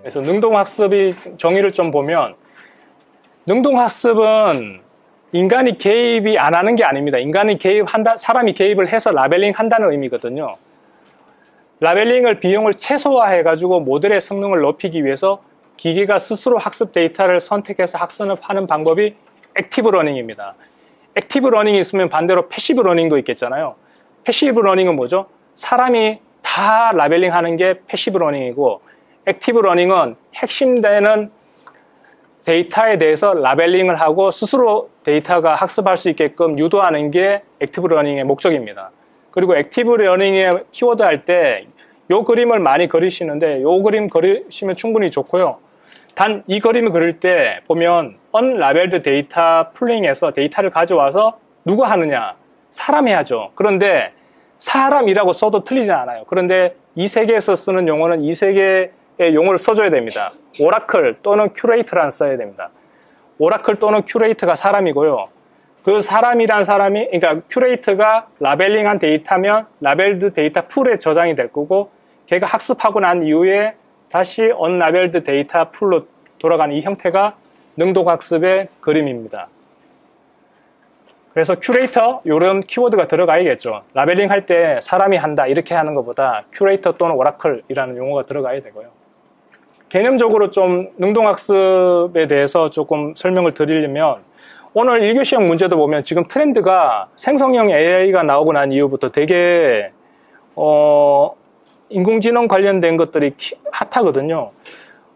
그래서 능동학습이 정의를 좀 보면, 능동학습은 인간이 개입이 안 하는 게 아닙니다. 인간이 개입한다, 사람이 개입을 해서 라벨링 한다는 의미거든요. 라벨링을 비용을 최소화해가지고 모델의 성능을 높이기 위해서 기계가 스스로 학습 데이터를 선택해서 학습하는 방법이 액티브 러닝입니다. 액티브 러닝이 있으면 반대로 패시브 러닝도 있겠잖아요. 패시브 러닝은 뭐죠? 사람이 다 라벨링 하는 게 패시브 러닝이고, 액티브 러닝은 핵심되는 데이터에 대해서 라벨링을 하고 스스로 데이터가 학습할 수 있게끔 유도하는 게 액티브 러닝의 목적입니다. 그리고 액티브 러닝의 키워드 할 때 이 그림을 많이 그리시는데, 이 그림 그리시면 충분히 좋고요. 단 이 그림을 그릴 때 보면 언라벨드 데이터 풀링에서 데이터를 가져와서 누가 하느냐? 사람이 하죠. 그런데 사람이라고 써도 틀리지 않아요. 그런데 이 세계에서 쓰는 용어는 이 세계의 용어를 써줘야 됩니다. 오라클 또는 큐레이터란 써야 됩니다. 오라클 또는 큐레이터가 사람이고요. 그 사람이란 사람이, 그러니까 큐레이터가 라벨링한 데이터면 라벨드 데이터 풀에 저장이 될 거고, 걔가 학습하고 난 이후에 다시 언라벨드 데이터 풀로 돌아가는 이 형태가 능동학습의 그림입니다. 그래서 큐레이터, 이런 키워드가 들어가야겠죠. 라벨링 할 때 사람이 한다 이렇게 하는 것보다 큐레이터 또는 오라클이라는 용어가 들어가야 되고요. 개념적으로 좀 능동학습에 대해서 조금 설명을 드리려면, 오늘 1교시형 문제도 보면 지금 트렌드가 생성형 AI가 나오고 난 이후부터 되게 인공지능 관련된 것들이 핫하거든요.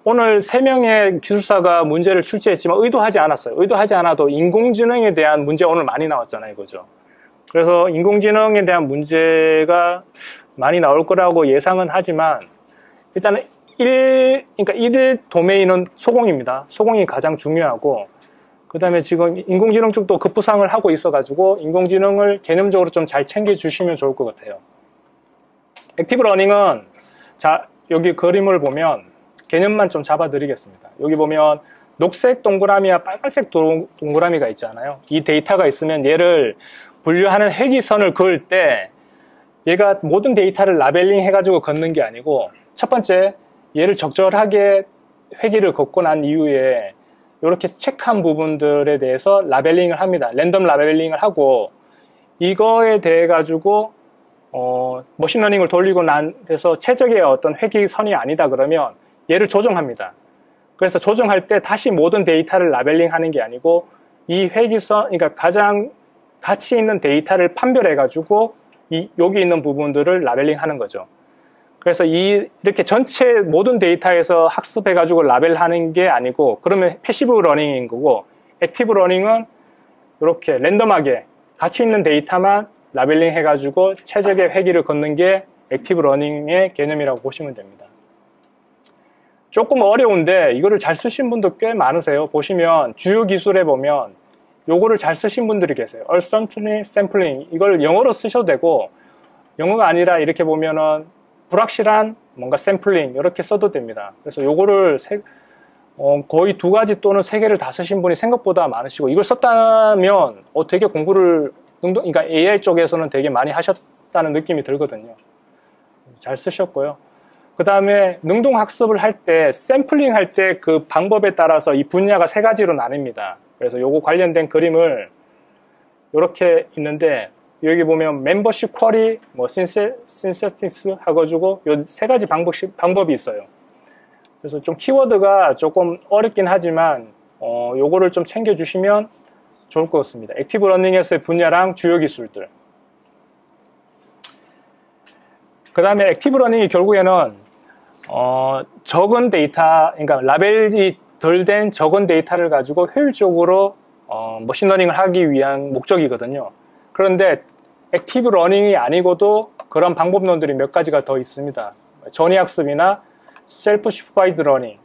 오늘 3명의 기술사가 문제를 출제했지만 의도하지 않았어요. 의도하지 않아도 인공지능에 대한 문제 오늘 많이 나왔잖아요. 그죠? 그래서 인공지능에 대한 문제가 많이 나올 거라고 예상은 하지만, 일단은 그러니까 1 도메인은 소공입니다. 소공이 가장 중요하고, 그 다음에 지금 인공지능 쪽도 급부상을 하고 있어가지고 인공지능을 개념적으로 좀 잘 챙겨주시면 좋을 것 같아요. 액티브 러닝은, 자, 여기 그림을 보면 개념만 좀 잡아드리겠습니다. 여기 보면 녹색 동그라미와 빨간색 동그라미가 있잖아요. 이 데이터가 있으면 얘를 분류하는 회기선을 그을 때 얘가 모든 데이터를 라벨링 해가지고 걷는 게 아니고, 첫 번째, 얘를 적절하게 회기를 걷고 난 이후에 이렇게 체크한 부분들에 대해서 라벨링을 합니다. 랜덤 라벨링을 하고, 이거에 대해 가지고 머신러닝을 돌리고 난 데서 최적의 어떤 회기선이 아니다 그러면 얘를 조정합니다. 그래서 조정할 때 다시 모든 데이터를 라벨링 하는 게 아니고, 이 회기선, 그러니까 가장 가치 있는 데이터를 판별해 가지고 여기 있는 부분들을 라벨링 하는 거죠. 그래서 이렇게 전체 모든 데이터에서 학습해 가지고 라벨하는 게 아니고, 그러면 패시브 러닝인 거고, 액티브 러닝은 이렇게 랜덤하게 가치 있는 데이터만 라벨링 해 가지고 최적의 회기를 걷는 게 액티브 러닝의 개념이라고 보시면 됩니다. 조금 어려운데 이거를 잘 쓰신 분도 꽤 많으세요. 보시면 주요 기술에 보면 요거를 잘 쓰신 분들이 계세요. Uncertainty Sampling, 이걸 영어로 쓰셔도 되고, 영어가 아니라 이렇게 보면은 불확실한 뭔가 샘플링 이렇게 써도 됩니다. 그래서 요거를 거의 2가지 또는 3개를 다 쓰신 분이 생각보다 많으시고, 이걸 썼다면 되게 공부를 그러니까 AI 쪽에서는 되게 많이 하셨다는 느낌이 들거든요. 잘 쓰셨고요. 그 다음에 능동학습을 할 때, 샘플링 할 때 그 방법에 따라서 이 분야가 3가지로 나뉩니다. 그래서 요거 관련된 그림을 이렇게 있는데, 여기 보면 멤버십 쿼리, 뭐 신세티스 해가지고 요 3가지 방법이 있어요. 그래서 좀 키워드가 조금 어렵긴 하지만 요거를 좀 챙겨주시면 좋을 것 같습니다. 액티브 러닝에서의 분야랑 주요 기술들. 그 다음에 액티브 러닝이 결국에는 적은 데이터, 그러니까 라벨이 덜 된 적은 데이터를 가지고 효율적으로 머신러닝을 하기 위한 목적이거든요. 그런데 액티브 러닝이 아니고도 그런 방법론들이 몇 가지가 더 있습니다. 전위학습이나 셀프 슈퍼바이드 러닝,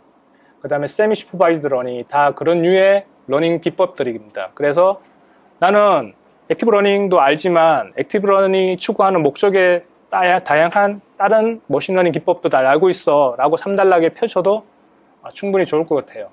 그 다음에 세미 슈퍼바이드 러닝이 다 그런 류의 러닝 기법들입니다. 그래서 나는 액티브 러닝도 알지만 액티브 러닝이 추구하는 목적에 다양한 다른 머신러닝 기법도 다 알고 있어 라고 3단락에 펼쳐도 충분히 좋을 것 같아요.